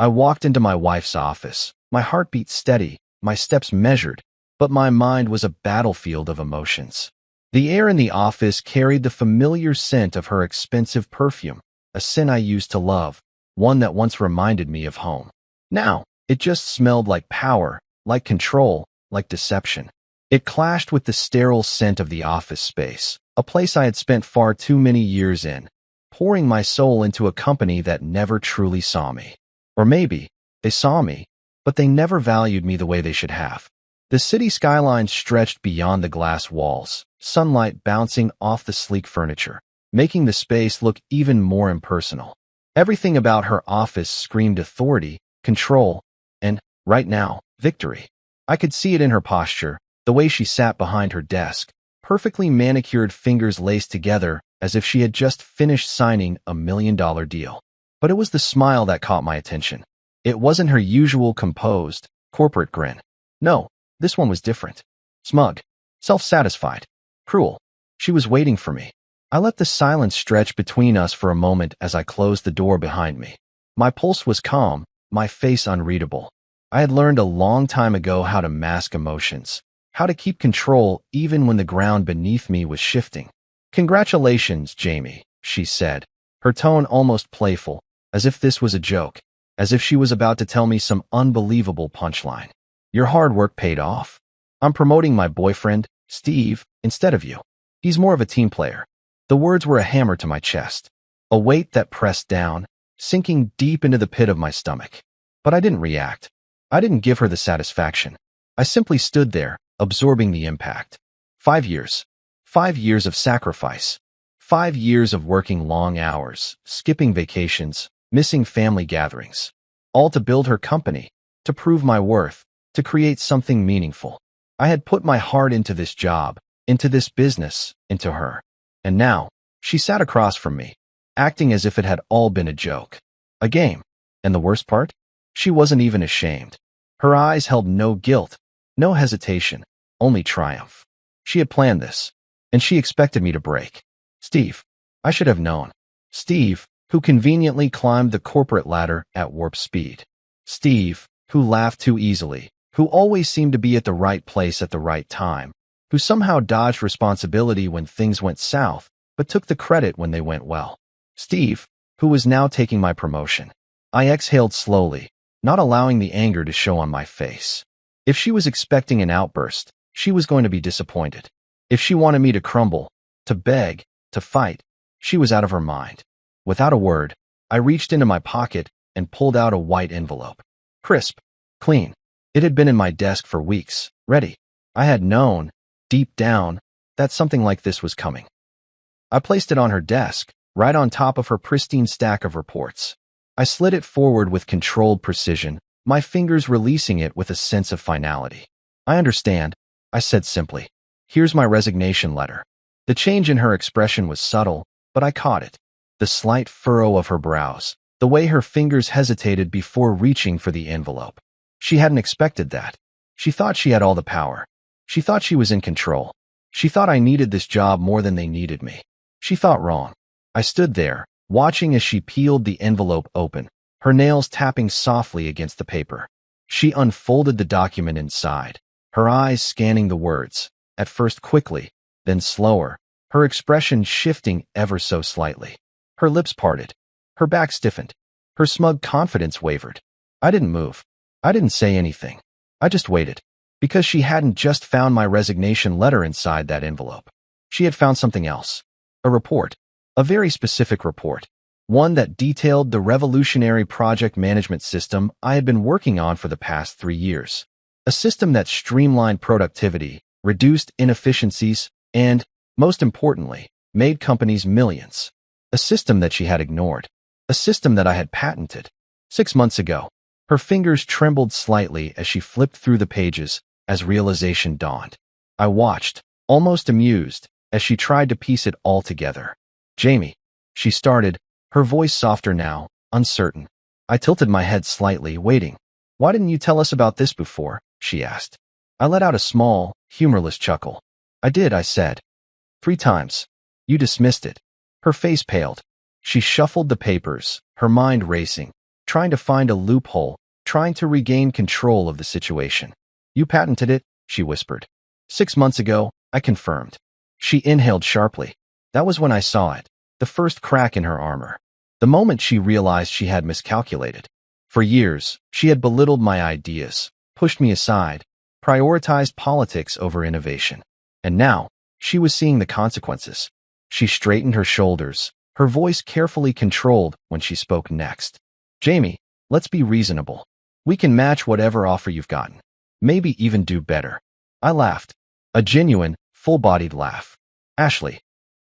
I walked into my wife's office, my heartbeat steady, my steps measured, but my mind was a battlefield of emotions. The air in the office carried the familiar scent of her expensive perfume, a scent I used to love, one that once reminded me of home. Now, it just smelled like power, like control, like deception. It clashed with the sterile scent of the office space, a place I had spent far too many years in, pouring my soul into a company that never truly saw me. Or maybe, they saw me, but they never valued me the way they should have. The city skyline stretched beyond the glass walls, sunlight bouncing off the sleek furniture, making the space look even more impersonal. Everything about her office screamed authority, control, and, right now, victory. I could see it in her posture, the way she sat behind her desk, perfectly manicured fingers laced together as if she had just finished signing a $1 million deal. But it was the smile that caught my attention. It wasn't her usual composed, corporate grin. No, this one was different. Smug, self-satisfied, cruel. She was waiting for me. I let the silence stretch between us for a moment as I closed the door behind me. My pulse was calm, my face unreadable. I had learned a long time ago how to mask emotions, how to keep control even when the ground beneath me was shifting. "Congratulations, Jamie," she said, her tone almost playful, as if this was a joke, as if she was about to tell me some unbelievable punchline. "Your hard work paid off. I'm promoting my boyfriend, Steve, instead of you. He's more of a team player." The words were a hammer to my chest, a weight that pressed down, sinking deep into the pit of my stomach. But I didn't react. I didn't give her the satisfaction. I simply stood there, absorbing the impact. 5 years. 5 years of sacrifice. 5 years of working long hours, skipping vacations, missing family gatherings. All to build her company, to prove my worth, to create something meaningful. I had put my heart into this job, into this business, into her. And now, she sat across from me, acting as if it had all been a joke, a game. And the worst part? She wasn't even ashamed. Her eyes held no guilt, no hesitation, only triumph. She had planned this, and she expected me to break. Steve. I should have known. Steve, who conveniently climbed the corporate ladder at warp speed. Steve, who laughed too easily, who always seemed to be at the right place at the right time, who somehow dodged responsibility when things went south, but took the credit when they went well. Steve, who was now taking my promotion. I exhaled slowly, not allowing the anger to show on my face. If she was expecting an outburst, she was going to be disappointed. If she wanted me to crumble, to beg, to fight, she was out of her mind. Without a word, I reached into my pocket and pulled out a white envelope. Crisp, clean. It had been in my desk for weeks, ready. I had known, deep down, that something like this was coming. I placed it on her desk, right on top of her pristine stack of reports. I slid it forward with controlled precision, my fingers releasing it with a sense of finality. "I understand," I said simply. "Here's my resignation letter." The change in her expression was subtle, but I caught it. The slight furrow of her brows, the way her fingers hesitated before reaching for the envelope. She hadn't expected that. She thought she had all the power. She thought she was in control. She thought I needed this job more than they needed me. She thought wrong. I stood there, watching as she peeled the envelope open, her nails tapping softly against the paper. She unfolded the document inside, her eyes scanning the words, at first quickly, then slower, her expression shifting ever so slightly. Her lips parted. Her back stiffened. Her smug confidence wavered. I didn't move. I didn't say anything. I just waited. Because she hadn't just found my resignation letter inside that envelope. She had found something else. A report. A very specific report. One that detailed the revolutionary project management system I had been working on for the past 3 years. A system that streamlined productivity, reduced inefficiencies, and, most importantly, made companies millions. A system that she had ignored. A system that I had patented. 6 months ago. Her fingers trembled slightly as she flipped through the pages, as realization dawned. I watched, almost amused, as she tried to piece it all together. "Jamie," she started, her voice softer now, uncertain. I tilted my head slightly, waiting. "Why didn't you tell us about this before?" she asked. I let out a small, humorless chuckle. "I did," I said. 3 times. You dismissed it." Her face paled. She shuffled the papers, her mind racing. trying to find a loophole, trying to regain control of the situation. You patented it, she whispered. 6 months ago, I confirmed. She inhaled sharply. That was when I saw it, the first crack in her armor. The moment she realized she had miscalculated. For years, she had belittled my ideas, pushed me aside, prioritized politics over innovation. And now, she was seeing the consequences. She straightened her shoulders, her voice carefully controlled when she spoke next. Jamie, let's be reasonable. We can match whatever offer you've gotten. Maybe even do better. I laughed. A genuine, full-bodied laugh. Ashley,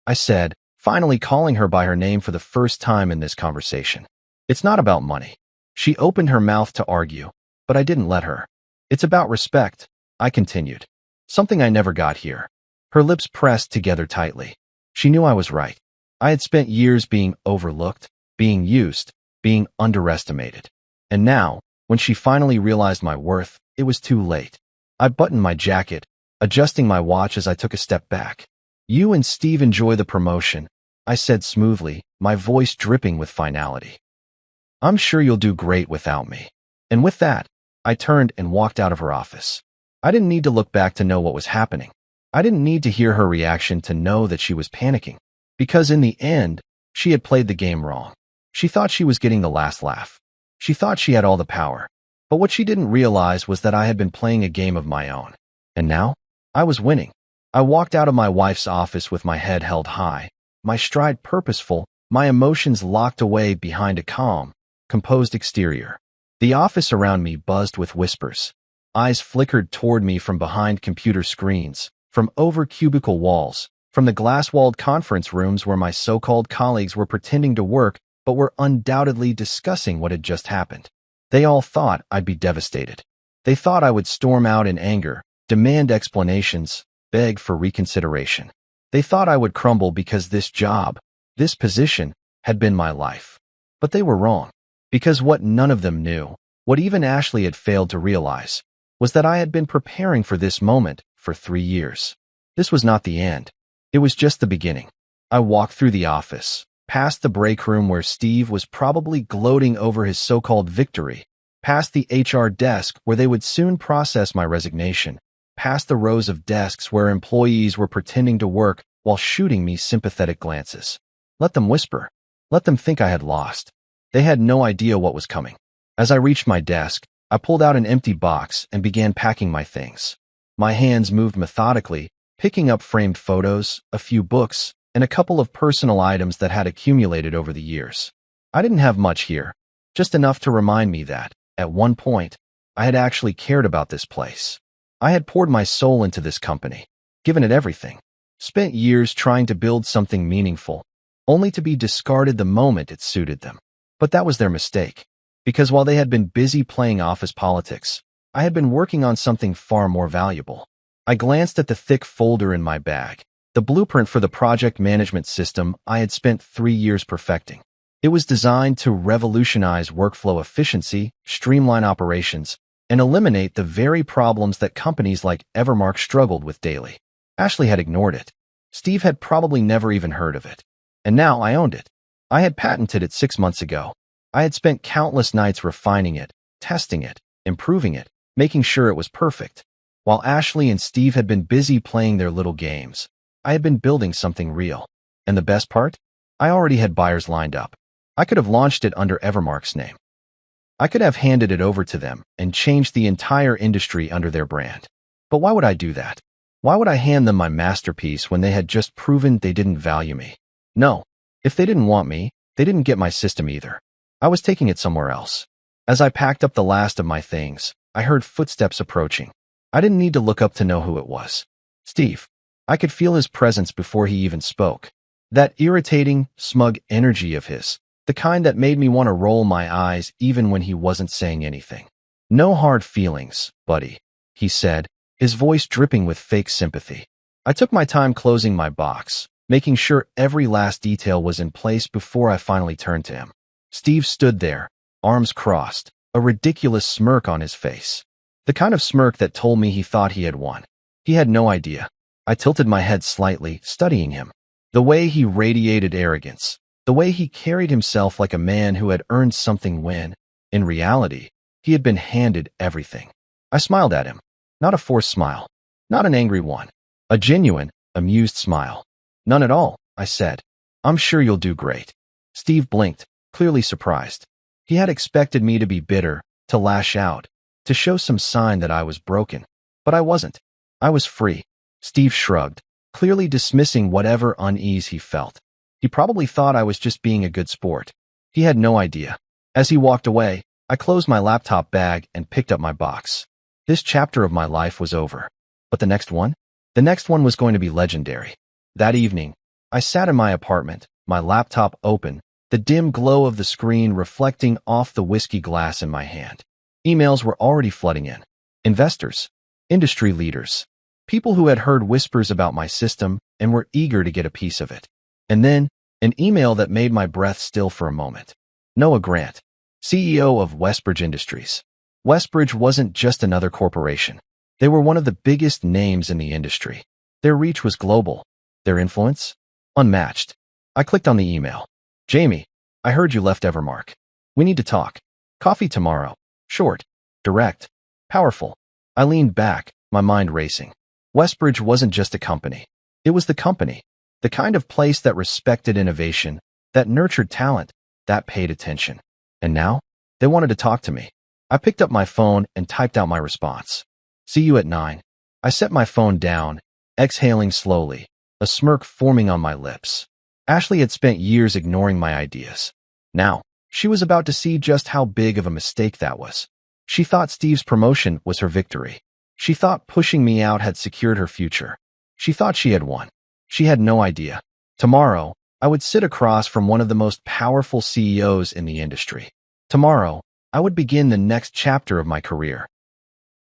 I said, finally calling her by her name for the first time in this conversation. It's not about money. She opened her mouth to argue, but I didn't let her. It's about respect, I continued. Something I never got here. Her lips pressed together tightly. She knew I was right. I had spent years being overlooked, being used, being underestimated. And now, when she finally realized my worth, it was too late. I buttoned my jacket, adjusting my watch as I took a step back. You and Steve enjoy the promotion, I said smoothly, my voice dripping with finality. I'm sure you'll do great without me. And with that, I turned and walked out of her office. I didn't need to look back to know what was happening. I didn't need to hear her reaction to know that she was panicking. Because in the end, she had played the game wrong. She thought she was getting the last laugh. She thought she had all the power. But what she didn't realize was that I had been playing a game of my own. And now, I was winning. I walked out of my wife's office with my head held high, my stride purposeful, my emotions locked away behind a calm, composed exterior. The office around me buzzed with whispers. Eyes flickered toward me from behind computer screens, from over cubicle walls, from the glass-walled conference rooms where my so-called colleagues were pretending to work but were undoubtedly discussing what had just happened. They all thought I'd be devastated. They thought I would storm out in anger, demand explanations, beg for reconsideration. They thought I would crumble because this job, this position, had been my life. But they were wrong. Because what none of them knew, what even Ashley had failed to realize, was that I had been preparing for this moment for 3 years. This was not the end. It was just the beginning. I walked through the office, past the break room where Steve was probably gloating over his so-called victory, past the HR desk where they would soon process my resignation, past the rows of desks where employees were pretending to work while shooting me sympathetic glances. Let them whisper. Let them think I had lost. They had no idea what was coming. As I reached my desk, I pulled out an empty box and began packing my things. My hands moved methodically, picking up framed photos, a few books, and a couple of personal items that had accumulated over the years. I didn't have much here, just enough to remind me that, at one point, I had actually cared about this place. I had poured my soul into this company, given it everything, spent years trying to build something meaningful, only to be discarded the moment it suited them. But that was their mistake, because while they had been busy playing office politics, I had been working on something far more valuable. I glanced at the thick folder in my bag, the blueprint for the project management system I had spent 3 years perfecting. It was designed to revolutionize workflow efficiency, streamline operations, and eliminate the very problems that companies like Evermark struggled with daily. Ashley had ignored it. Steve had probably never even heard of it. And now I owned it. I had patented it 6 months ago. I had spent countless nights refining it, testing it, improving it, making sure it was perfect. While Ashley and Steve had been busy playing their little games, I had been building something real. And the best part? I already had buyers lined up. I could have launched it under Evermark's name. I could have handed it over to them and changed the entire industry under their brand. But why would I do that? Why would I hand them my masterpiece when they had just proven they didn't value me? No. If they didn't want me, they didn't get my system either. I was taking it somewhere else. As I packed up the last of my things, I heard footsteps approaching. I didn't need to look up to know who it was. Steve. I could feel his presence before he even spoke. That irritating, smug energy of his, the kind that made me want to roll my eyes even when he wasn't saying anything. No hard feelings, buddy, he said, his voice dripping with fake sympathy. I took my time closing my box, making sure every last detail was in place before I finally turned to him. Steve stood there, arms crossed, a ridiculous smirk on his face. The kind of smirk that told me he thought he had won. He had no idea. I tilted my head slightly, studying him. The way he radiated arrogance, the way he carried himself like a man who had earned something when, In reality, he had been handed everything. I smiled at him. Not a forced smile. Not an angry one. A genuine, amused smile. None at all, I said. I'm sure you'll do great. Steve blinked, clearly surprised. He had expected me to be bitter, to lash out, to show some sign that I was broken. But I wasn't. I was free. Steve shrugged, clearly dismissing whatever unease he felt. He probably thought I was just being a good sport. He had no idea. As he walked away, I closed my laptop bag and picked up my box. This chapter of my life was over. But the next one? The next one was going to be legendary. That evening, I sat in my apartment, my laptop open, the dim glow of the screen reflecting off the whiskey glass in my hand. Emails were already flooding in. Investors, industry leaders, people who had heard whispers about my system and were eager to get a piece of it. And then, an email that made my breath still for a moment. Noah Grant, CEO of Westbridge Industries. Westbridge wasn't just another corporation. They were one of the biggest names in the industry. Their reach was global. Their influence? Unmatched. I clicked on the email. Jamie, I heard you left Evermark. We need to talk. Coffee tomorrow. Short, direct, powerful. I leaned back, my mind racing. Westbridge wasn't just a company. It was the company. The kind of place that respected innovation, that nurtured talent, that paid attention. And now, they wanted to talk to me. I picked up my phone and typed out my response. See you at 9. I set my phone down, exhaling slowly, a smirk forming on my lips. Ashley had spent years ignoring my ideas. Now, she was about to see just how big of a mistake that was. She thought Steve's promotion was her victory. She thought pushing me out had secured her future. She thought she had won. She had no idea. Tomorrow, I would sit across from one of the most powerful CEOs in the industry. Tomorrow, I would begin the next chapter of my career.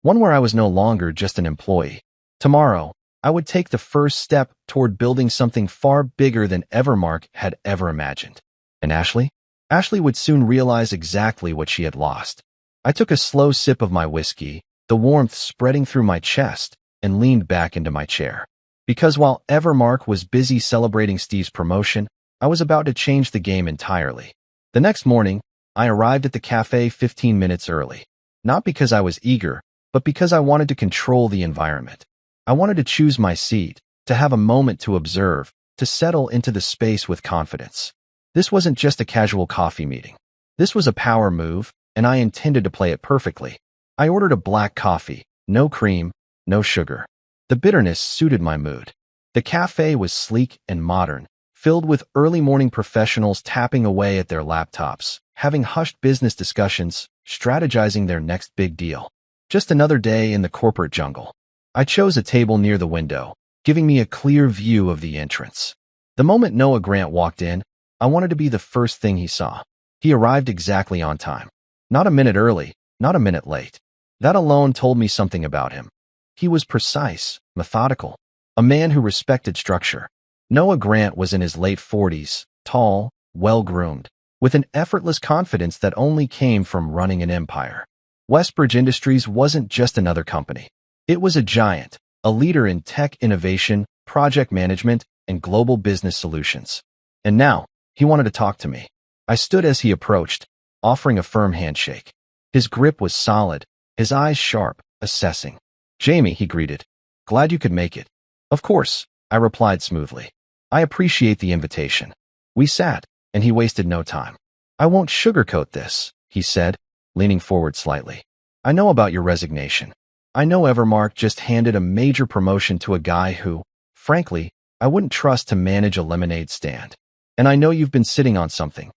One where I was no longer just an employee. Tomorrow, I would take the first step toward building something far bigger than Evermark had ever imagined. And Ashley? Ashley would soon realize exactly what she had lost. I took a slow sip of my whiskey, the warmth spreading through my chest, and leaned back into my chair. Because while Evermark was busy celebrating Steve's promotion, I was about to change the game entirely. The next morning, I arrived at the cafe 15 minutes early. Not because I was eager, but because I wanted to control the environment. I wanted to choose my seat, to have a moment to observe, to settle into the space with confidence. This wasn't just a casual coffee meeting. This was a power move, and I intended to play it perfectly. I ordered a black coffee, no cream, no sugar. The bitterness suited my mood. The cafe was sleek and modern, filled with early morning professionals tapping away at their laptops, having hushed business discussions, strategizing their next big deal. Just another day in the corporate jungle. I chose a table near the window, giving me a clear view of the entrance. The moment Noah Grant walked in, I wanted to be the first thing he saw. He arrived exactly on time. Not a minute early, not a minute late. That alone told me something about him. He was precise, methodical, a man who respected structure. Noah Grant was in his late 40s, tall, well-groomed, with an effortless confidence that only came from running an empire. Westbridge Industries wasn't just another company. It was a giant, a leader in tech innovation, project management, and global business solutions. And now, he wanted to talk to me. I stood as he approached, offering a firm handshake. His grip was solid, his eyes sharp, assessing. Jamie, he greeted. Glad you could make it. Of course, I replied smoothly. I appreciate the invitation. We sat, and he wasted no time. I won't sugarcoat this, he said, leaning forward slightly. I know about your resignation. I know Evermark just handed a major promotion to a guy who, frankly, I wouldn't trust to manage a lemonade stand. And I know you've been sitting on something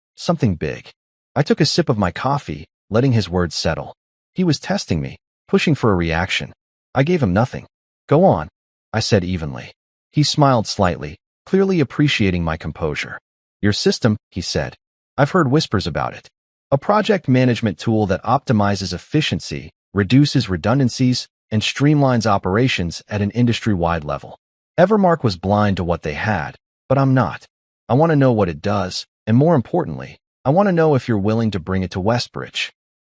big. I took a sip of my coffee, letting his words settle. He was testing me, pushing for a reaction. I gave him nothing. Go on, I said evenly. He smiled slightly, clearly appreciating my composure. Your system, he said. I've heard whispers about it. A project management tool that optimizes efficiency, reduces redundancies, and streamlines operations at an industry-wide level. Evermark was blind to what they had, but I'm not. I want to know what it does, and more importantly, I want to know if you're willing to bring it to Westbridge.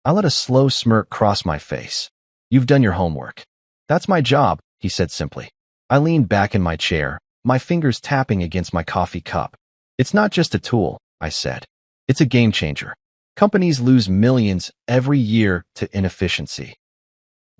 I let a slow smirk cross my face. You've done your homework. That's my job, he said simply. I leaned back in my chair, my fingers tapping against my coffee cup. It's not just a tool, I said. It's a game changer. Companies lose millions every year to inefficiency.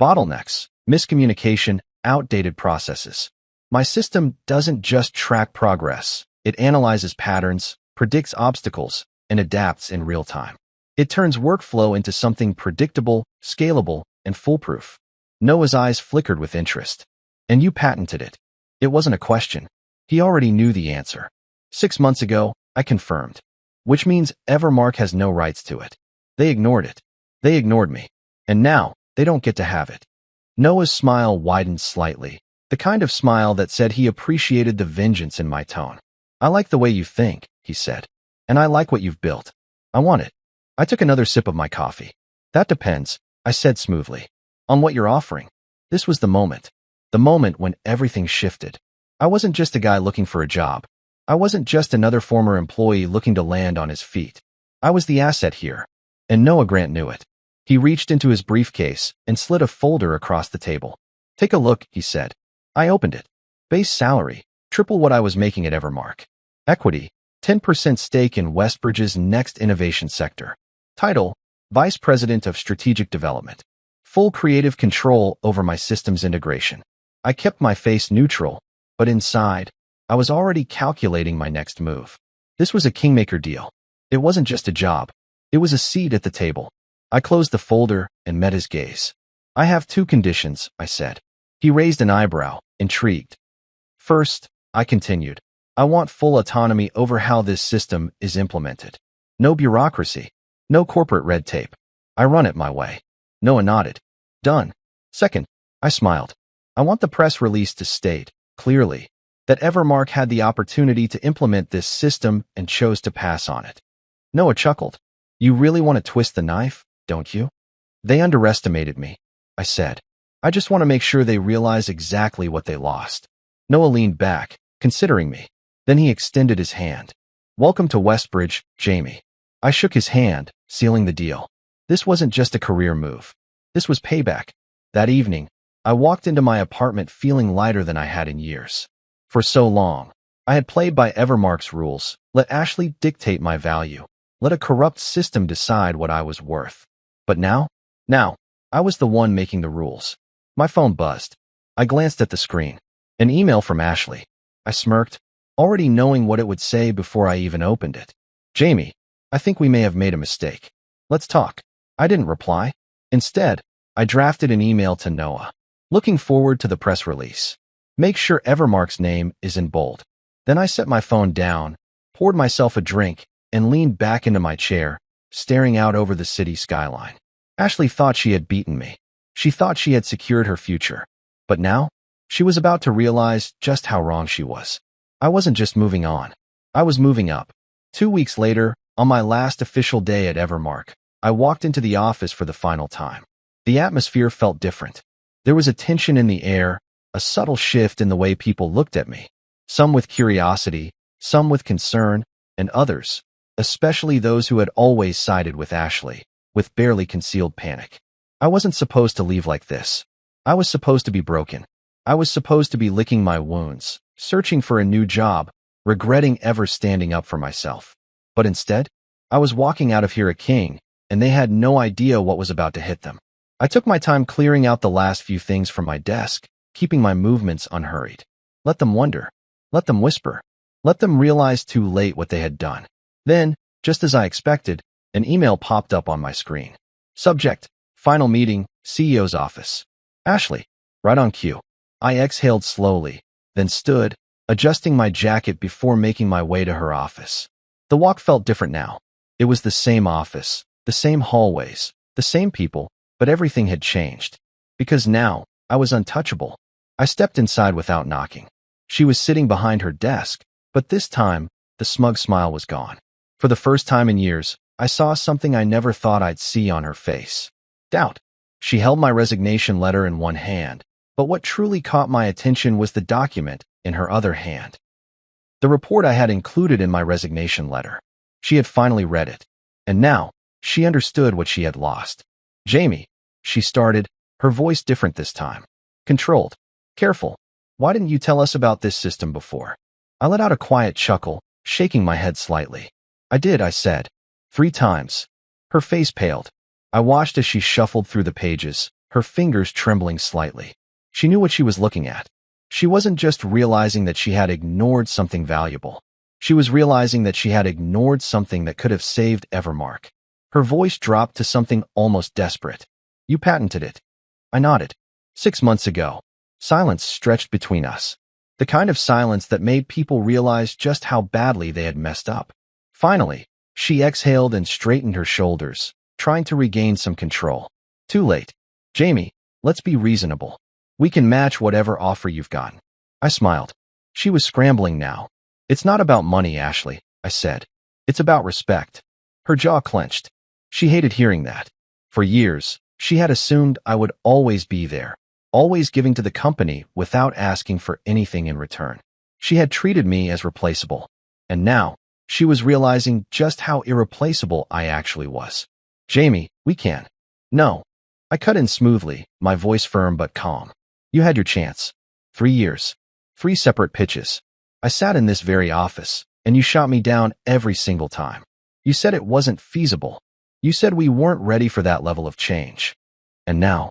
Bottlenecks, miscommunication, outdated processes. My system doesn't just track progress. It analyzes patterns, predicts obstacles, and adapts in real time. It turns workflow into something predictable, scalable, and foolproof. Noah's eyes flickered with interest. And you patented it. It wasn't a question. He already knew the answer. 6 months ago, I confirmed. Which means Evermark has no rights to it. They ignored it. They ignored me. And now, they don't get to have it. Noah's smile widened slightly, the kind of smile that said he appreciated the vengeance in my tone. I like the way you think, he said. And I like what you've built. I want it. I took another sip of my coffee. That depends, I said smoothly. On what you're offering. This was the moment. The moment when everything shifted. I wasn't just a guy looking for a job. I wasn't just another former employee looking to land on his feet. I was the asset here. And Noah Grant knew it. He reached into his briefcase and slid a folder across the table. Take a look, he said. I opened it. Base salary, triple what I was making at Evermark. Equity, 10% stake in Westbridge's next innovation sector. Title, Vice President of Strategic Development. Full creative control over my systems integration. I kept my face neutral, but inside, I was already calculating my next move. This was a kingmaker deal. It wasn't just a job. It was a seat at the table. I closed the folder and met his gaze. I have 2 conditions, I said. He raised an eyebrow, intrigued. First, I continued, I want full autonomy over how this system is implemented. No bureaucracy. No corporate red tape. I run it my way. Noah nodded. Done. Second, I smiled. I want the press release to state, clearly, that Evermark had the opportunity to implement this system and chose to pass on it. Noah chuckled. You really want to twist the knife, don't you? They underestimated me, I said. I just want to make sure they realize exactly what they lost. Noah leaned back, considering me. Then he extended his hand. Welcome to Westbridge, Jamie. I shook his hand, sealing the deal. This wasn't just a career move. This was payback. That evening, I walked into my apartment feeling lighter than I had in years. For so long, I had played by Evermark's rules, let Ashley dictate my value, let a corrupt system decide what I was worth. But now, I was the one making the rules. My phone buzzed. I glanced at the screen. An email from Ashley. I smirked, already knowing what it would say before I even opened it. Jamie, I think we may have made a mistake. Let's talk. I didn't reply. Instead, I drafted an email to Noah. Looking forward to the press release. Make sure Evermark's name is in bold. Then I set my phone down, poured myself a drink, and leaned back into my chair, staring out over the city skyline. Ashley thought she had beaten me. She thought she had secured her future. But now, she was about to realize just how wrong she was. I wasn't just moving on. I was moving up. 2 weeks later, on my last official day at Evermark, I walked into the office for the final time. The atmosphere felt different. There was a tension in the air, a subtle shift in the way people looked at me. Some with curiosity, some with concern, and others, especially those who had always sided with Ashley, with barely concealed panic. I wasn't supposed to leave like this. I was supposed to be broken. I was supposed to be licking my wounds, searching for a new job, regretting ever standing up for myself. But instead, I was walking out of here a king, and they had no idea what was about to hit them. I took my time clearing out the last few things from my desk, keeping my movements unhurried. Let them wonder. Let them whisper. Let them realize too late what they had done. Then, just as I expected, an email popped up on my screen. Subject, Final Meeting, CEO's Office. Ashley, right on cue. I exhaled slowly, then stood, adjusting my jacket before making my way to her office. The walk felt different now. It was the same office, the same hallways, the same people, but everything had changed. Because now, I was untouchable. I stepped inside without knocking. She was sitting behind her desk, but this time, the smug smile was gone. For the first time in years, I saw something I never thought I'd see on her face. Doubt. She held my resignation letter in one hand, but what truly caught my attention was the document in her other hand. The report I had included in my resignation letter. She had finally read it, and now, she understood what she had lost. Jamie, she started, her voice different this time. Controlled. Careful. Why didn't you tell us about this system before? I let out a quiet chuckle, shaking my head slightly. I did, I said. 3 times. Her face paled. I watched as she shuffled through the pages, her fingers trembling slightly. She knew what she was looking at. She wasn't just realizing that she had ignored something valuable. She was realizing that she had ignored something that could have saved Evermark. Her voice dropped to something almost desperate. You patented it. I nodded. 6 months ago. Silence stretched between us. The kind of silence that made people realize just how badly they had messed up. Finally, she exhaled and straightened her shoulders, trying to regain some control. Too late. Jamie, let's be reasonable. We can match whatever offer you've gotten. I smiled. She was scrambling now. It's not about money, Ashley, I said. It's about respect. Her jaw clenched. She hated hearing that. For years, she had assumed I would always be there, always giving to the company without asking for anything in return. She had treated me as replaceable. And now, she was realizing just how irreplaceable I actually was. Jamie, we can. No. I cut in smoothly, my voice firm but calm. You had your chance. 3 years. 3 separate pitches. I sat in this very office, and you shot me down every single time. You said it wasn't feasible. You said we weren't ready for that level of change. And now,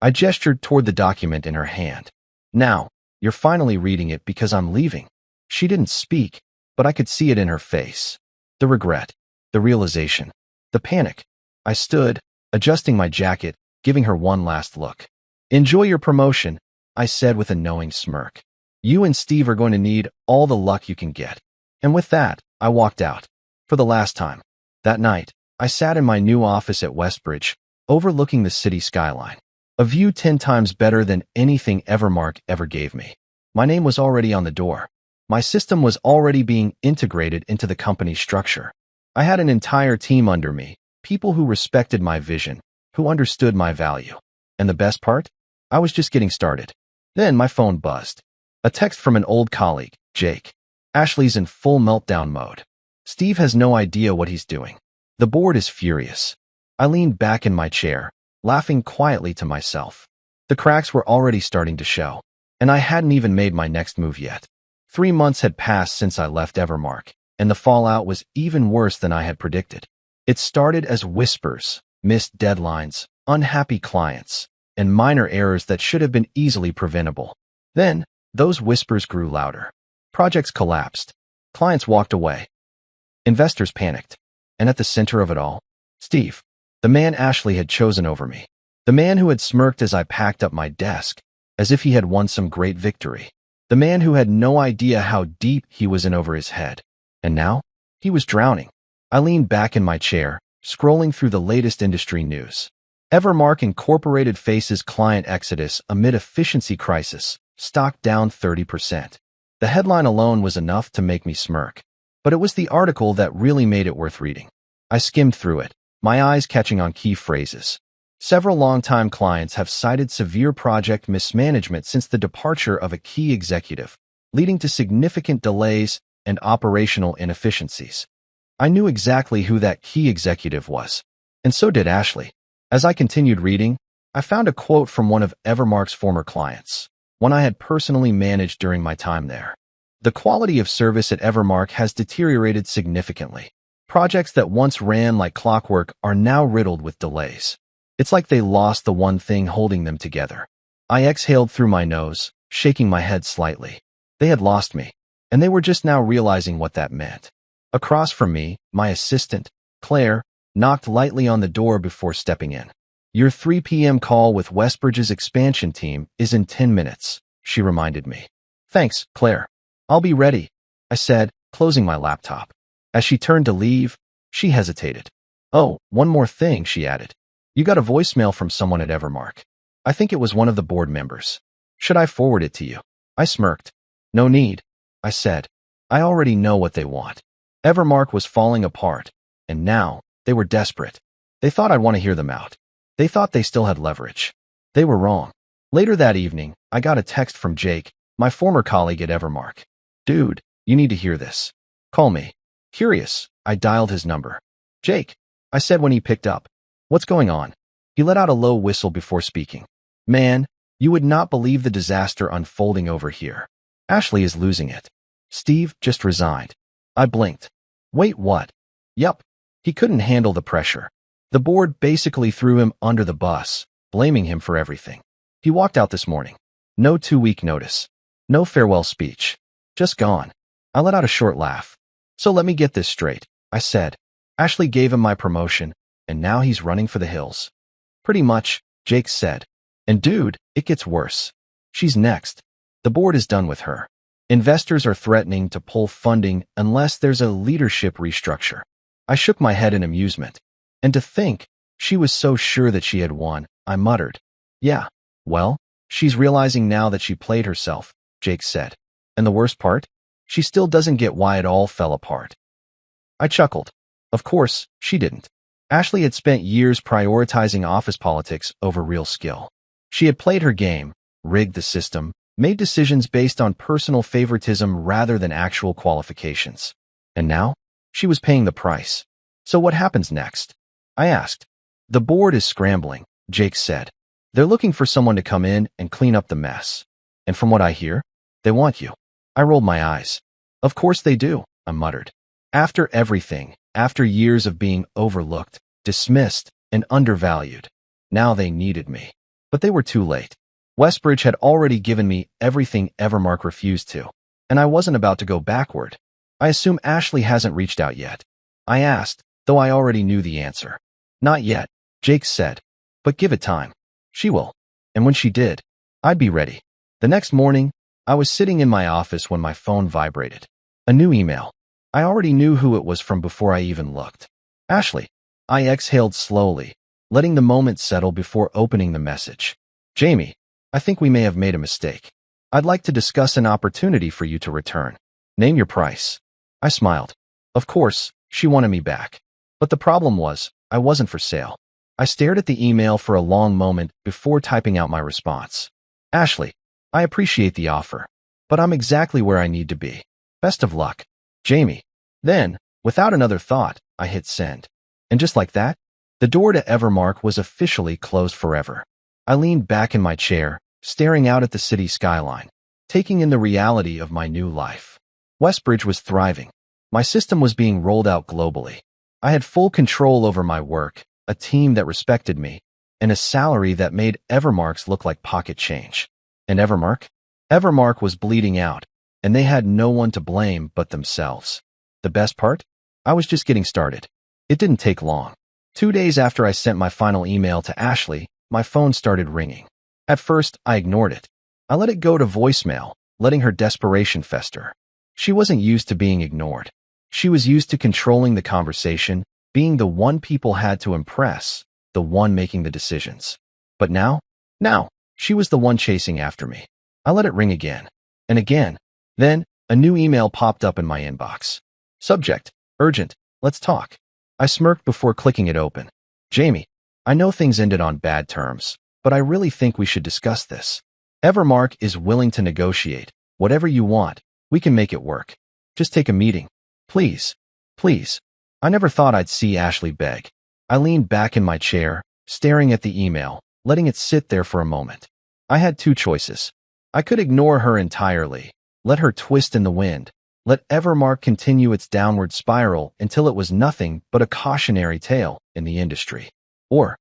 I gestured toward the document in her hand. Now, you're finally reading it because I'm leaving. She didn't speak, but I could see it in her face. The regret, the realization, the panic. I stood, adjusting my jacket, giving her one last look. Enjoy your promotion, I said with a knowing smirk. You and Steve are going to need all the luck you can get. And with that, I walked out. For the last time. That night, I sat in my new office at Westbridge, overlooking the city skyline. A view 10 times better than anything Evermark ever gave me. My name was already on the door. My system was already being integrated into the company's structure. I had an entire team under me, people who respected my vision, who understood my value. And the best part? I was just getting started. Then my phone buzzed. A text from an old colleague, Jake. Ashley's in full meltdown mode. Steve has no idea what he's doing. The board is furious. I leaned back in my chair, laughing quietly to myself. The cracks were already starting to show, and I hadn't even made my next move yet. 3 months had passed since I left Evermark, and the fallout was even worse than I had predicted. It started as whispers, missed deadlines, unhappy clients, and minor errors that should have been easily preventable. Then, those whispers grew louder. Projects collapsed. Clients walked away. Investors panicked. And at the center of it all, Steve, the man Ashley had chosen over me. The man who had smirked as I packed up my desk, as if he had won some great victory. The man who had no idea how deep he was in over his head. And now, he was drowning. I leaned back in my chair, scrolling through the latest industry news. Evermark Incorporated faces client exodus amid efficiency crisis, stock down 30%. The headline alone was enough to make me smirk. But it was the article that really made it worth reading. I skimmed through it, my eyes catching on key phrases. Several longtime clients have cited severe project mismanagement since the departure of a key executive, leading to significant delays and operational inefficiencies. I knew exactly who that key executive was, and so did Ashley. As I continued reading, I found a quote from one of Evermark's former clients, one I had personally managed during my time there. The quality of service at Evermark has deteriorated significantly. Projects that once ran like clockwork are now riddled with delays. It's like they lost the one thing holding them together. I exhaled through my nose, shaking my head slightly. They had lost me, and they were just now realizing what that meant. Across from me, my assistant, Claire, knocked lightly on the door before stepping in. Your 3 p.m. call with Westbridge's expansion team is in 10 minutes, she reminded me. Thanks, Claire. I'll be ready, I said, closing my laptop. As she turned to leave, she hesitated. Oh, one more thing, she added. You got a voicemail from someone at Evermark. I think it was one of the board members. Should I forward it to you? I smirked. No need, I said. I already know what they want. Evermark was falling apart, and now they were desperate. They thought I'd want to hear them out. They thought they still had leverage. They were wrong. Later that evening, I got a text from Jake, my former colleague at Evermark. Dude, you need to hear this. Call me. Curious, I dialed his number. Jake, I said when he picked up. What's going on? He let out a low whistle before speaking. Man, you would not believe the disaster unfolding over here. Ashley is losing it. Steve just resigned. I blinked. Wait, what? Yup. He couldn't handle the pressure. The board basically threw him under the bus, blaming him for everything. He walked out this morning. No 2-week notice. No farewell speech. Just gone. I let out a short laugh. So let me get this straight, I said. Ashley gave him my promotion, and now he's running for the hills. Pretty much, Jake said. And dude, it gets worse. She's next. The board is done with her. Investors are threatening to pull funding unless there's a leadership restructure. I shook my head in amusement. And to think, she was so sure that she had won, I muttered. Yeah, well, she's realizing now that she played herself, Jake said. And the worst part? She still doesn't get why it all fell apart. I chuckled. Of course, she didn't. Ashley had spent years prioritizing office politics over real skill. She had played her game, rigged the system, made decisions based on personal favoritism rather than actual qualifications. And now, she was paying the price. So what happens next? I asked. The board is scrambling, Jake said. They're looking for someone to come in and clean up the mess. And from what I hear, they want you. I rolled my eyes. Of course they do, I muttered. After everything, after years of being overlooked, dismissed, and undervalued, now they needed me. But they were too late. Westbridge had already given me everything Evermark refused to, and I wasn't about to go backward. I assume Ashley hasn't reached out yet. I asked, though I already knew the answer. Not yet, Jake said. But give it time. She will. And when she did, I'd be ready. The next morning, I was sitting in my office when my phone vibrated. A new email. I already knew who it was from before I even looked. Ashley. I exhaled slowly, letting the moment settle before opening the message. Jamie, I think we may have made a mistake. I'd like to discuss an opportunity for you to return. Name your price. I smiled. Of course, she wanted me back. But the problem was, I wasn't for sale. I stared at the email for a long moment before typing out my response. Ashley, I appreciate the offer, but I'm exactly where I need to be. Best of luck. Jamie. Then, without another thought, I hit send. And just like that, the door to Evermark was officially closed forever. I leaned back in my chair, staring out at the city skyline, taking in the reality of my new life. Westbridge was thriving. My system was being rolled out globally. I had full control over my work, a team that respected me, and a salary that made Evermark's look like pocket change. And Evermark? Evermark was bleeding out, and they had no one to blame but themselves. The best part? I was just getting started. It didn't take long. 2 days after I sent my final email to Ashley, my phone started ringing. At first, I ignored it. I let it go to voicemail, letting her desperation fester. She wasn't used to being ignored. She was used to controlling the conversation, being the one people had to impress, the one making the decisions. But now, she was the one chasing after me. I let it ring again, and again. Then, a new email popped up in my inbox. Subject, urgent, let's talk. I smirked before clicking it open. Jamie, I know things ended on bad terms, but I really think we should discuss this. Evermark is willing to negotiate. Whatever you want, we can make it work. Just take a meeting. Please. Please. I never thought I'd see Ashley beg. I leaned back in my chair, staring at the email, letting it sit there for a moment. I had two choices. I could ignore her entirely, let her twist in the wind, let Evermark continue its downward spiral until it was nothing but a cautionary tale in the industry. Or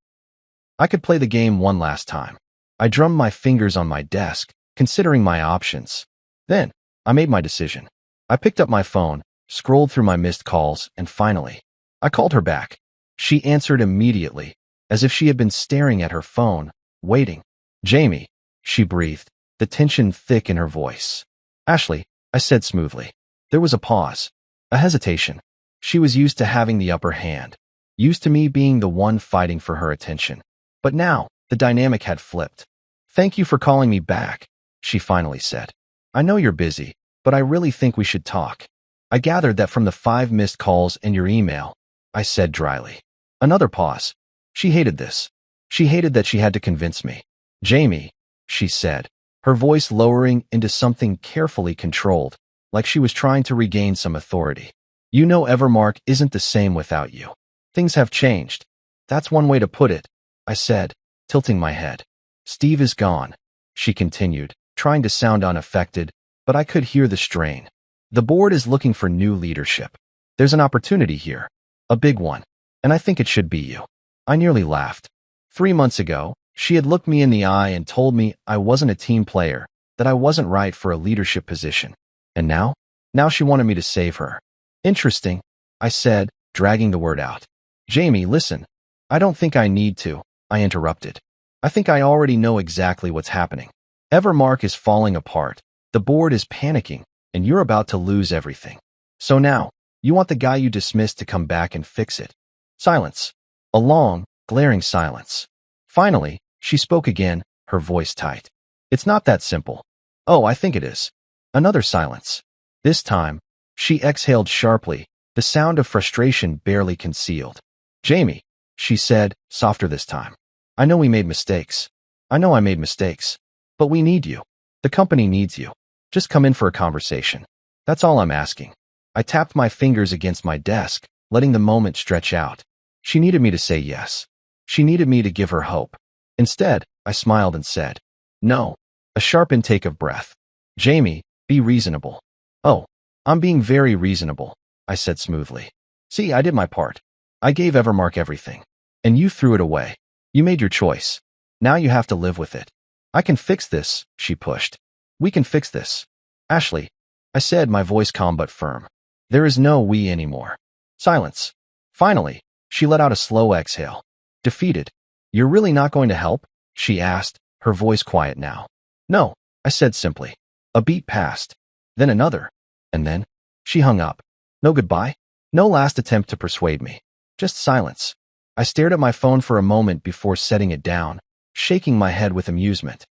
I could play the game one last time. I drummed my fingers on my desk, considering my options. Then, I made my decision. I picked up my phone, scrolled through my missed calls, and finally, I called her back. She answered immediately, as if she had been staring at her phone, waiting. Jamie, she breathed, the tension thick in her voice. Ashley, I said smoothly. There was a pause, a hesitation. She was used to having the upper hand, used to me being the one fighting for her attention. But now, the dynamic had flipped. Thank you for calling me back, she finally said. I know you're busy, but I really think we should talk. I gathered that from the 5 missed calls and your email, I said dryly. Another pause. She hated this. She hated that she had to convince me. Jamie, she said, her voice lowering into something carefully controlled, like she was trying to regain some authority. You know Evermark isn't the same without you. Things have changed. That's one way to put it, I said, tilting my head. Steve is gone, she continued, trying to sound unaffected, but I could hear the strain. The board is looking for new leadership. There's an opportunity here, a big one, and I think it should be you. I nearly laughed. 3 months ago, she had looked me in the eye and told me I wasn't a team player, that I wasn't right for a leadership position. And now? Now she wanted me to save her. Interesting, I said, dragging the word out. Jamie, listen. I don't think I need to, I interrupted. I think I already know exactly what's happening. Evermark is falling apart, the board is panicking, and you're about to lose everything. So now, you want the guy you dismissed to come back and fix it. Silence. A long, glaring silence. Finally, she spoke again, her voice tight. It's not that simple. Oh, I think it is. Another silence. This time, she exhaled sharply, the sound of frustration barely concealed. Jamie, she said, softer this time. I know we made mistakes. I know I made mistakes. But we need you. The company needs you. Just come in for a conversation. That's all I'm asking. I tapped my fingers against my desk, letting the moment stretch out. She needed me to say yes. She needed me to give her hope. Instead, I smiled and said, no. A sharp intake of breath. Jamie, be reasonable. Oh, I'm being very reasonable, I said smoothly. See, I did my part. I gave Evermark everything. And you threw it away. You made your choice. Now you have to live with it. I can fix this, she pushed. We can fix this. Ashley, I said, my voice calm but firm. There is no we anymore. Silence. Finally, she let out a slow exhale. Defeated. You're really not going to help? She asked, her voice quiet now. No, I said simply. A beat passed. Then another. And then, she hung up. No goodbye. No last attempt to persuade me. Just silence. I stared at my phone for a moment before setting it down, shaking my head with amusement.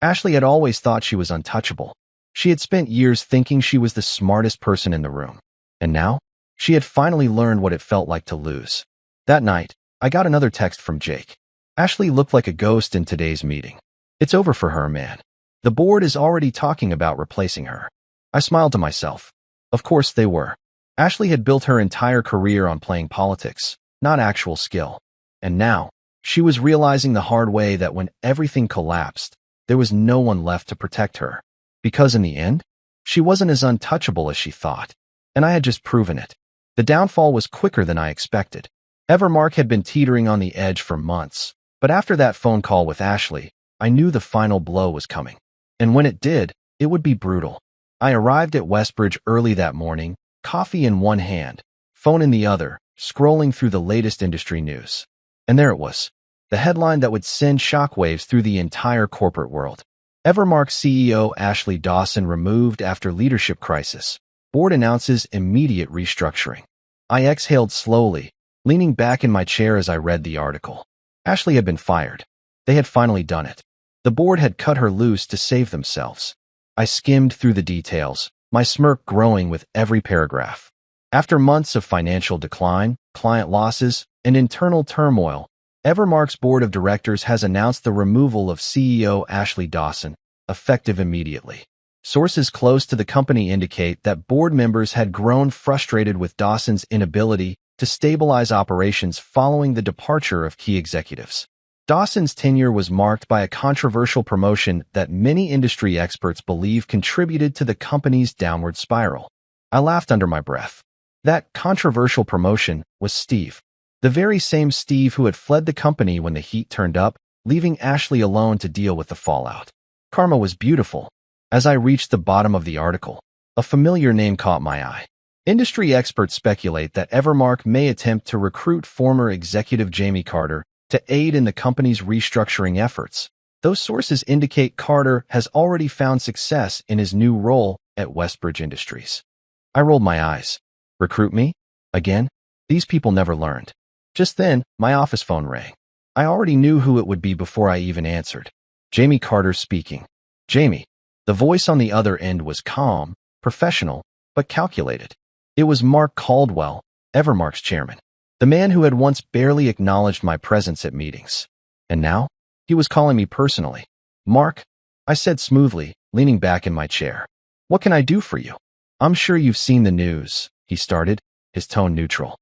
Ashley had always thought she was untouchable. She had spent years thinking she was the smartest person in the room. And now, she had finally learned what it felt like to lose. That night, I got another text from Jake. Ashley looked like a ghost in today's meeting. It's over for her, man. The board is already talking about replacing her. I smiled to myself. Of course they were. Ashley had built her entire career on playing politics, not actual skill. And now, she was realizing the hard way that when everything collapsed, there was no one left to protect her. Because in the end, she wasn't as untouchable as she thought. And I had just proven it. The downfall was quicker than I expected. Evermark had been teetering on the edge for months. But after that phone call with Ashley, I knew the final blow was coming. And when it did, it would be brutal. I arrived at Westbridge early that morning, coffee in one hand, phone in the other, scrolling through the latest industry news. And there it was, the headline that would send shockwaves through the entire corporate world. Evermark CEO Ashley Dawson removed after leadership crisis. Board announces immediate restructuring. I exhaled slowly, leaning back in my chair as I read the article. Ashley had been fired. They had finally done it. The board had cut her loose to save themselves. I skimmed through the details, my smirk growing with every paragraph. After months of financial decline, client losses, and internal turmoil, Evermark's board of directors has announced the removal of CEO Ashley Dawson, effective immediately. Sources close to the company indicate that board members had grown frustrated with Dawson's inability to stabilize operations following the departure of key executives. Dawson's tenure was marked by a controversial promotion that many industry experts believe contributed to the company's downward spiral. I laughed under my breath. That controversial promotion was Steve. The very same Steve who had fled the company when the heat turned up, leaving Ashley alone to deal with the fallout. Karma was beautiful. As I reached the bottom of the article, a familiar name caught my eye. Industry experts speculate that Evermark may attempt to recruit former executive Jamie Carter to aid in the company's restructuring efforts. Those sources indicate Carter has already found success in his new role at Westbridge Industries. I rolled my eyes. Recruit me? Again? These people never learned. Just then, my office phone rang. I already knew who it would be before I even answered. Jamie Carter speaking. Jamie. The voice on the other end was calm, professional, but calculated. It was Mark Caldwell, Evermark's chairman. The man who had once barely acknowledged my presence at meetings. And now, he was calling me personally. Mark, I said smoothly, leaning back in my chair. What can I do for you? I'm sure you've seen the news, he started, his tone neutral.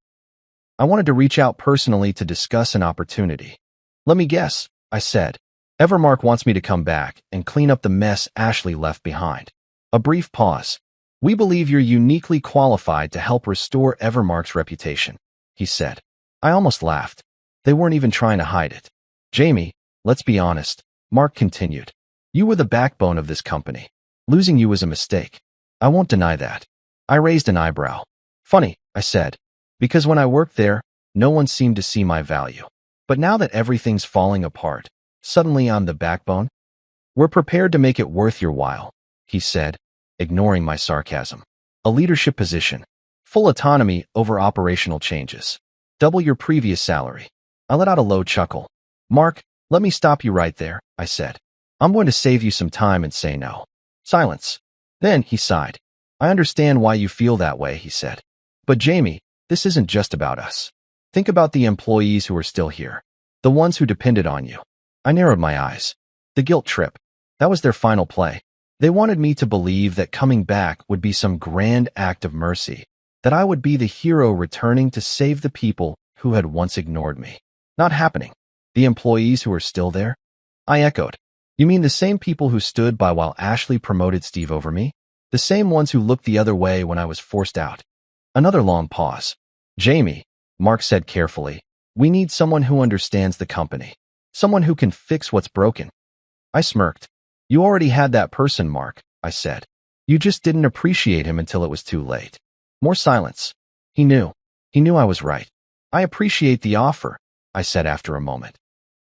I wanted to reach out personally to discuss an opportunity. Let me guess, I said. Evermark wants me to come back and clean up the mess Ashley left behind. A brief pause. We believe you're uniquely qualified to help restore Evermark's reputation, he said. I almost laughed. They weren't even trying to hide it. Jamie, let's be honest, Mark continued. You were the backbone of this company. Losing you was a mistake. I won't deny that. I raised an eyebrow. Funny, I said, because when I worked there, no one seemed to see my value. But now that everything's falling apart, suddenly I'm the backbone? We're prepared to make it worth your while, he said, ignoring my sarcasm. A leadership position. Full autonomy over operational changes. Double your previous salary. I let out a low chuckle. Mark, let me stop you right there, I said. I'm going to save you some time and say no. Silence. Then he sighed. I understand why you feel that way, he said. But Jamie, this isn't just about us. Think about the employees who are still here. The ones who depended on you. I narrowed my eyes. The guilt trip. That was their final play. They wanted me to believe that coming back would be some grand act of mercy, that I would be the hero returning to save the people who had once ignored me. Not happening. The employees who are still there? I echoed. You mean the same people who stood by while Ashley promoted Steve over me? The same ones who looked the other way when I was forced out? Another long pause. Jamie, Mark said carefully, we need someone who understands the company. Someone who can fix what's broken. I smirked. You already had that person, Mark, I said. You just didn't appreciate him until it was too late. More silence. He knew. He knew I was right. I appreciate the offer, I said after a moment.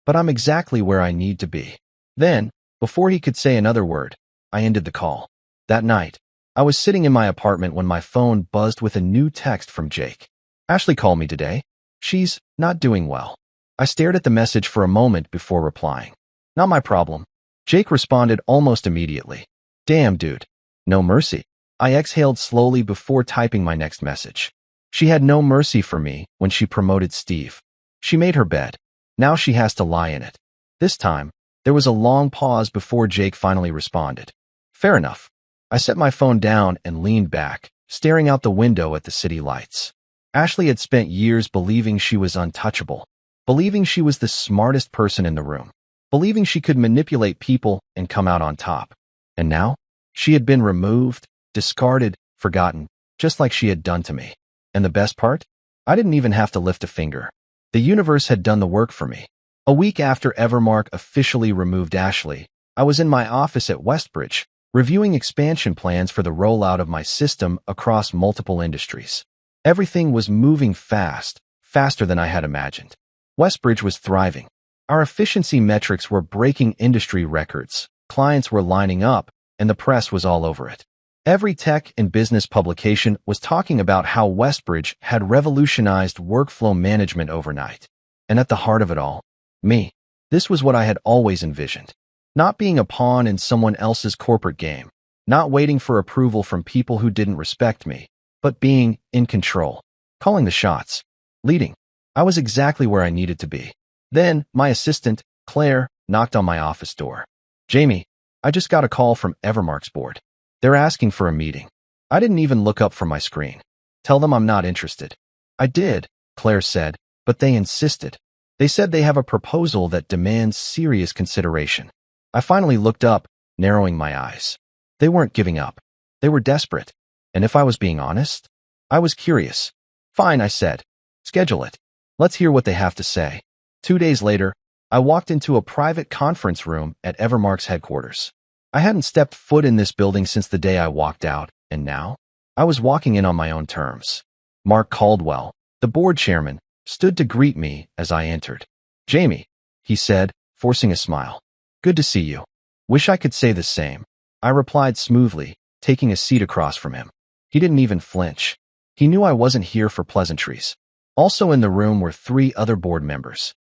But I'm exactly where I need to be. Then, before he could say another word, I ended the call. That night, I was sitting in my apartment when my phone buzzed with a new text from Jake. Ashley called me today. She's not doing well. I stared at the message for a moment before replying. Not my problem. Jake responded almost immediately. Damn, dude. No mercy. I exhaled slowly before typing my next message. She had no mercy for me when she promoted Steve. She made her bed. Now she has to lie in it. This time, there was a long pause before Jake finally responded. Fair enough. I set my phone down and leaned back, staring out the window at the city lights. Ashley had spent years believing she was untouchable, believing she was the smartest person in the room, believing she could manipulate people and come out on top. And now, she had been removed, discarded, forgotten, just like she had done to me. And the best part? I didn't even have to lift a finger. The universe had done the work for me. A week after Evermark officially removed Ashley, I was in my office at Westbridge, reviewing expansion plans for the rollout of my system across multiple industries. Everything was moving fast, faster than I had imagined. Westbridge was thriving. Our efficiency metrics were breaking industry records, clients were lining up, and the press was all over it. Every tech and business publication was talking about how Westbridge had revolutionized workflow management overnight. And at the heart of it all, me. This was what I had always envisioned. Not being a pawn in someone else's corporate game, not waiting for approval from people who didn't respect me, but being in control, calling the shots, leading. I was exactly where I needed to be. Then, my assistant, Claire, knocked on my office door. Jamie, I just got a call from Evermark's board. They're asking for a meeting. I didn't even look up from my screen. Tell them I'm not interested. I did, Claire said, but they insisted. They said they have a proposal that demands serious consideration. I finally looked up, narrowing my eyes. They weren't giving up. They were desperate. And if I was being honest, I was curious. Fine, I said. Schedule it. Let's hear what they have to say. 2 days later, I walked into a private conference room at Evermark's headquarters. I hadn't stepped foot in this building since the day I walked out, and now, I was walking in on my own terms. Mark Caldwell, the board chairman, stood to greet me as I entered. Jamie, he said, forcing a smile. Good to see you. Wish I could say the same. I replied smoothly, taking a seat across from him. He didn't even flinch. He knew I wasn't here for pleasantries. Also in the room were 3 other board members.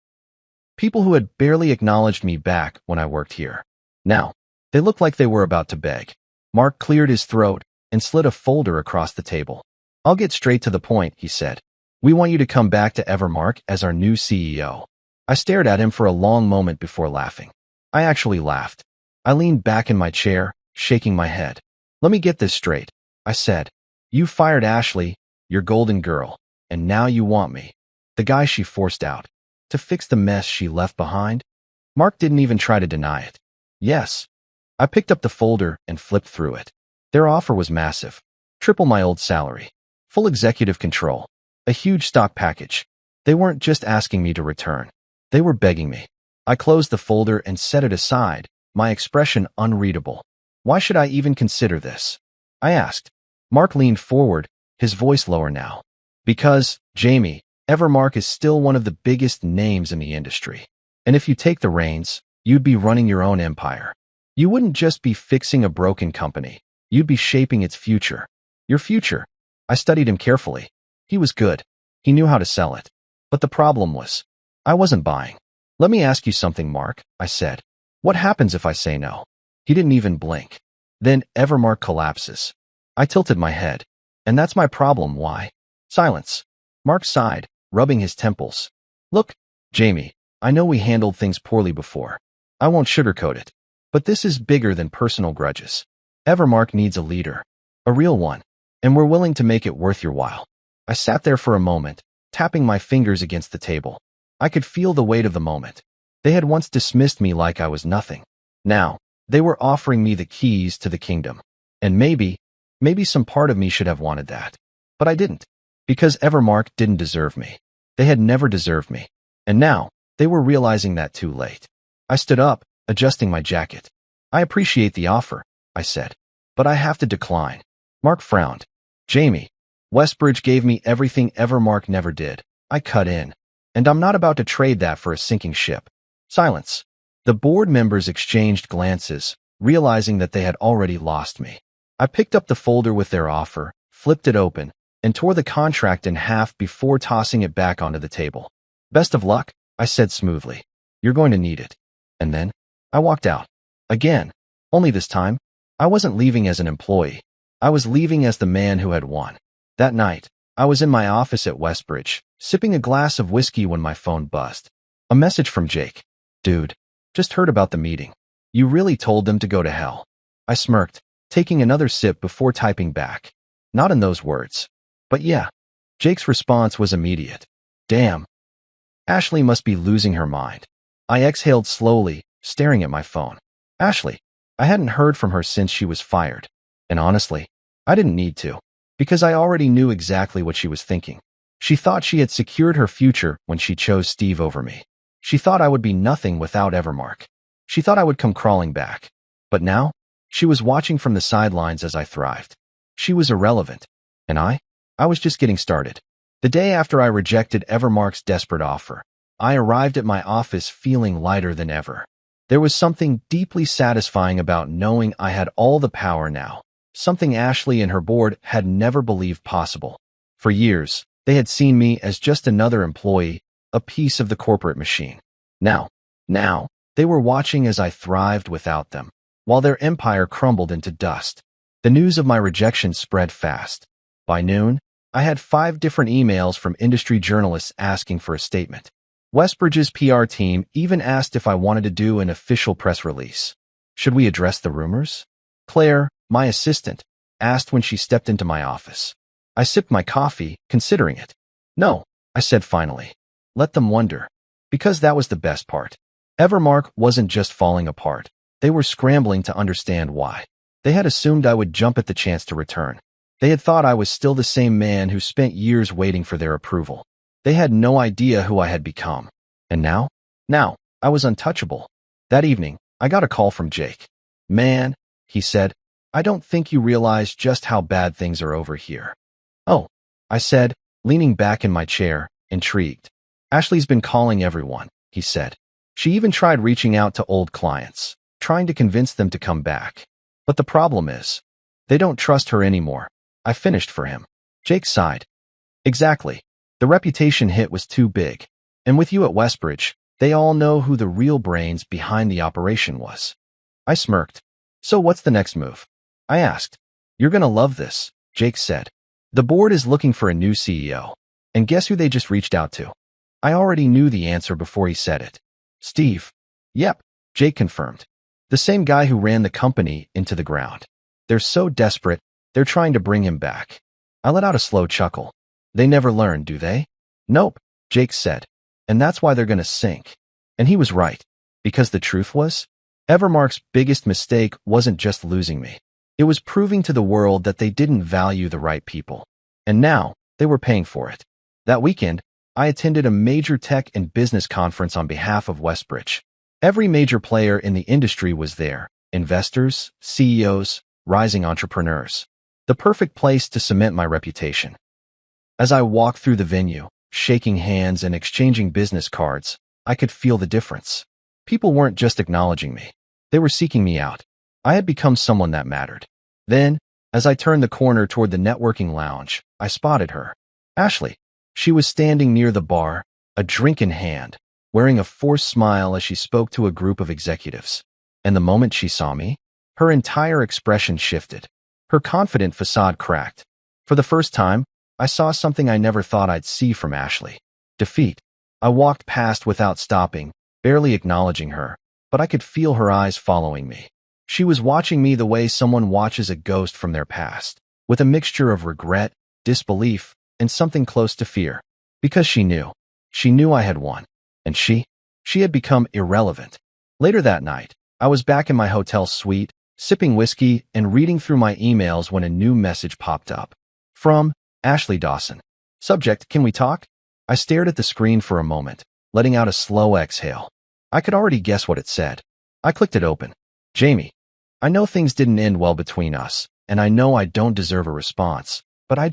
People who had barely acknowledged me back when I worked here. Now, they looked like they were about to beg. Mark cleared his throat and slid a folder across the table. I'll get straight to the point, he said. We want you to come back to Evermark as our new CEO. I stared at him for a long moment before laughing. I actually laughed. I leaned back in my chair, shaking my head. Let me get this straight, I said. You fired Ashley, your golden girl, and now you want me, the guy she forced out, to fix the mess she left behind? Mark didn't even try to deny it. Yes. I picked up the folder and flipped through it. Their offer was massive. Triple my old salary. Full executive control. A huge stock package. They weren't just asking me to return. They were begging me. I closed the folder and set it aside, my expression unreadable. Why should I even consider this? I asked. Mark leaned forward, his voice lower now. Because, Jamie, Evermark is still one of the biggest names in the industry. And if you take the reins, you'd be running your own empire. You wouldn't just be fixing a broken company. You'd be shaping its future. Your future. I studied him carefully. He was good. He knew how to sell it. But the problem was, I wasn't buying. Let me ask you something, Mark, I said. What happens if I say no? He didn't even blink. Then Evermark collapses. I tilted my head. And that's my problem. Why? Silence. Mark sighed, rubbing his temples. Look, Jamie, I know we handled things poorly before. I won't sugarcoat it. But this is bigger than personal grudges. Evermark needs a leader. A real one. And we're willing to make it worth your while. I sat there for a moment, tapping my fingers against the table. I could feel the weight of the moment. They had once dismissed me like I was nothing. Now, they were offering me the keys to the kingdom. And maybe some part of me should have wanted that. But I didn't. Because Evermark didn't deserve me. They had never deserved me. And now, they were realizing that too late. I stood up, adjusting my jacket. I appreciate the offer, I said. But I have to decline. Mark frowned. Jamie, Westbridge gave me everything Evermark never did. I cut in. And I'm not about to trade that for a sinking ship. Silence. The board members exchanged glances, realizing that they had already lost me. I picked up the folder with their offer, flipped it open, and tore the contract in half before tossing it back onto the table. Best of luck, I said smoothly. You're going to need it. And then, I walked out. Again. Only this time, I wasn't leaving as an employee. I was leaving as the man who had won. That night, I was in my office at Westbridge, sipping a glass of whiskey when my phone buzzed. A message from Jake. Dude, just heard about the meeting. You really told them to go to hell. I smirked, taking another sip before typing back. Not in those words. But yeah. Jake's response was immediate. Damn. Ashley must be losing her mind. I exhaled slowly, staring at my phone. Ashley. I hadn't heard from her since she was fired. And honestly, I didn't need to. Because I already knew exactly what she was thinking. She thought she had secured her future when she chose Steve over me. She thought I would be nothing without Evermark. She thought I would come crawling back. But now, she was watching from the sidelines as I thrived. She was irrelevant. And I was just getting started. The day after I rejected Evermark's desperate offer, I arrived at my office feeling lighter than ever. There was something deeply satisfying about knowing I had all the power now, something Ashley and her board had never believed possible. For years, they had seen me as just another employee, a piece of the corporate machine. Now, they were watching as I thrived without them, while their empire crumbled into dust. The news of my rejection spread fast. By noon, I had 5 different emails from industry journalists asking for a statement. Westbridge's PR team even asked if I wanted to do an official press release. Should we address the rumors? Claire, my assistant, asked when she stepped into my office. I sipped my coffee, considering it. No, I said finally. Let them wonder. Because that was the best part. Evermark wasn't just falling apart. They were scrambling to understand why. They had assumed I would jump at the chance to return. They had thought I was still the same man who spent years waiting for their approval. They had no idea who I had become. And now, I was untouchable. That evening, I got a call from Jake. Man, he said, I don't think you realize just how bad things are over here. Oh, I said, leaning back in my chair, intrigued. Ashley's been calling everyone, he said. She even tried reaching out to old clients, trying to convince them to come back. But the problem is, they don't trust her anymore. I finished for him. Jake sighed. Exactly. The reputation hit was too big. And with you at Westbridge, they all know who the real brains behind the operation was. I smirked. So what's the next move? I asked. You're gonna love this, Jake said. The board is looking for a new CEO. And guess who they just reached out to? I already knew the answer before he said it. Steve. Yep, Jake confirmed. The same guy who ran the company into the ground. They're so desperate, they're trying to bring him back. I let out a slow chuckle. They never learn, do they? Nope, Jake said. And that's why they're gonna sink. And he was right. Because the truth was, Evermark's biggest mistake wasn't just losing me. It was proving to the world that they didn't value the right people. And now, they were paying for it. That weekend, I attended a major tech and business conference on behalf of Westbridge. Every major player in the industry was there: investors, CEOs, rising entrepreneurs. The perfect place to cement my reputation. As I walked through the venue, shaking hands and exchanging business cards, I could feel the difference. People weren't just acknowledging me. They were seeking me out. I had become someone that mattered. Then, as I turned the corner toward the networking lounge, I spotted her. Ashley. She was standing near the bar, a drink in hand, wearing a forced smile as she spoke to a group of executives. And the moment she saw me, her entire expression shifted. Her confident facade cracked. For the first time, I saw something I never thought I'd see from Ashley: defeat. I walked past without stopping, barely acknowledging her, but I could feel her eyes following me. She was watching me the way someone watches a ghost from their past, with a mixture of regret, disbelief, and something close to fear. Because she knew I had won. And she had become irrelevant. Later that night, I was back in my hotel suite, sipping whiskey and reading through my emails when a new message popped up. From Ashley Dawson. Subject: can we talk? I stared at the screen for a moment, letting out a slow exhale. I could already guess what it said. I clicked it open. Jamie, I know things didn't end well between us, and I know I don't deserve a response, but I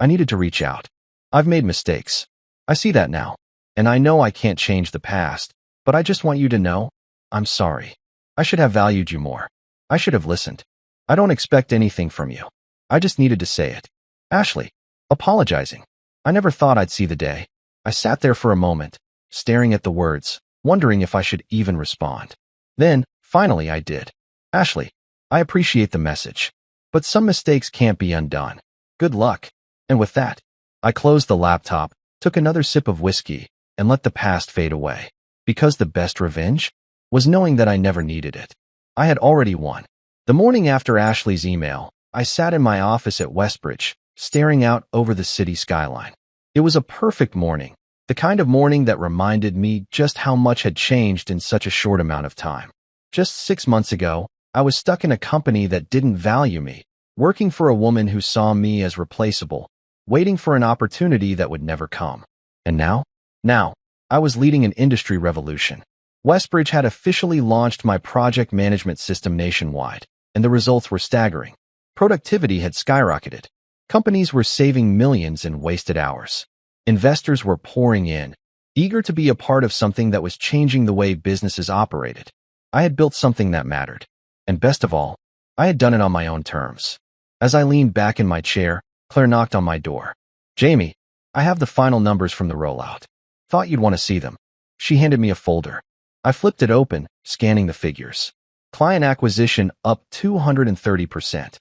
needed to reach out. I've made mistakes. I see that now. And I know I can't change the past, but I just want you to know, I'm sorry. I should have valued you more. I should have listened. I don't expect anything from you. I just needed to say it. Ashley. Apologizing. I never thought I'd see the day. I sat there for a moment, staring at the words, wondering if I should even respond. Then, finally I did. Ashley, I appreciate the message, but some mistakes can't be undone. Good luck. And with that, I closed the laptop, took another sip of whiskey, and let the past fade away. Because the best revenge was knowing that I never needed it. I had already won. The morning after Ashley's email, I sat in my office at Westbridge, staring out over the city skyline. It was a perfect morning, the kind of morning that reminded me just how much had changed in such a short amount of time. Just 6 months ago, I was stuck in a company that didn't value me, working for a woman who saw me as replaceable, waiting for an opportunity that would never come. And now, I was leading an industry revolution. Westbridge had officially launched my project management system nationwide, and the results were staggering. Productivity had skyrocketed. Companies were saving millions in wasted hours. Investors were pouring in, eager to be a part of something that was changing the way businesses operated. I had built something that mattered. And best of all, I had done it on my own terms. As I leaned back in my chair, Claire knocked on my door. Jamie, I have the final numbers from the rollout. Thought you'd want to see them. She handed me a folder. I flipped it open, scanning the figures. Client acquisition up 230%.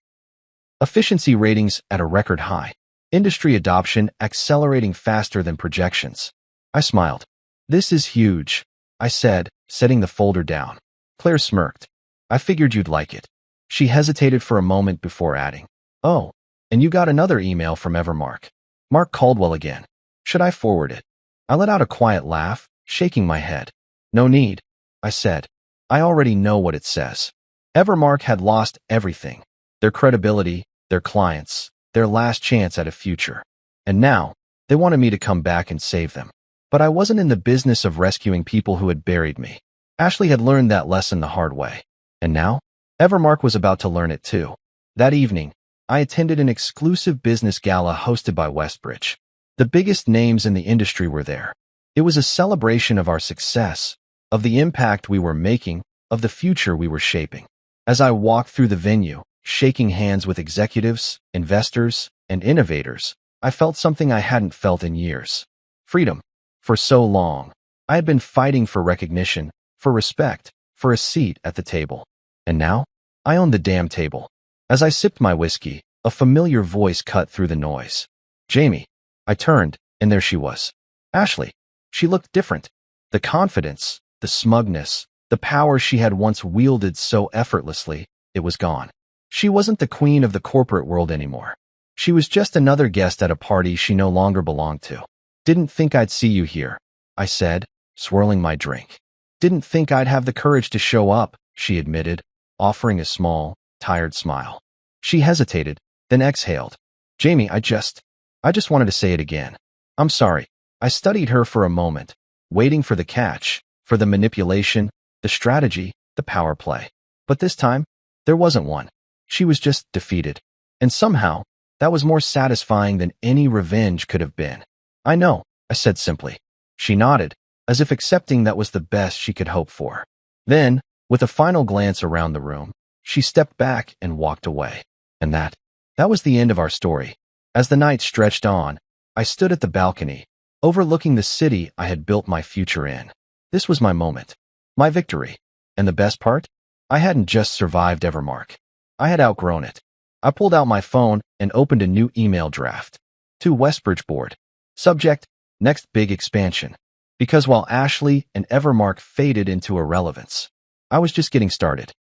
Efficiency ratings at a record high. Industry adoption accelerating faster than projections. I smiled. This is huge, I said, setting the folder down. Claire smirked. I figured you'd like it. She hesitated for a moment before adding, oh, and you got another email from Evermark. Mark Caldwell again. Should I forward it? I let out a quiet laugh, shaking my head. No need, I said. I already know what it says. Evermark had lost everything. Their credibility, their clients, their last chance at a future. And now, they wanted me to come back and save them. But I wasn't in the business of rescuing people who had buried me. Ashley had learned that lesson the hard way. And now, Evermark was about to learn it too. That evening, I attended an exclusive business gala hosted by Westbridge. The biggest names in the industry were there. It was a celebration of our success, of the impact we were making, of the future we were shaping. As I walked through the venue, shaking hands with executives, investors, and innovators, I felt something I hadn't felt in years. Freedom. For so long, I had been fighting for recognition, for respect, for a seat at the table. And now, I owned the damn table. As I sipped my whiskey, a familiar voice cut through the noise. Jamie. I turned, and there she was. Ashley. She looked different. The confidence, the smugness, the power she had once wielded so effortlessly, it was gone. She wasn't the queen of the corporate world anymore. She was just another guest at a party she no longer belonged to. Didn't think I'd see you here, I said, swirling my drink. Didn't think I'd have the courage to show up, she admitted, offering a small, tired smile. She hesitated, then exhaled. Jamie, I just wanted to say it again. I'm sorry. I studied her for a moment, waiting for the catch, for the manipulation, the strategy, the power play. But this time, there wasn't one. She was just defeated. And somehow, that was more satisfying than any revenge could have been. I know, I said simply. She nodded, as if accepting that was the best she could hope for. Then, with a final glance around the room, she stepped back and walked away. And that was the end of our story. As the night stretched on, I stood at the balcony, overlooking the city I had built my future in. This was my moment, my victory. And the best part? I hadn't just survived Evermark. I had outgrown it. I pulled out my phone and opened a new email draft. To Westbridge Board. Subject, next big expansion. Because while Ashley and Evermark faded into irrelevance, I was just getting started.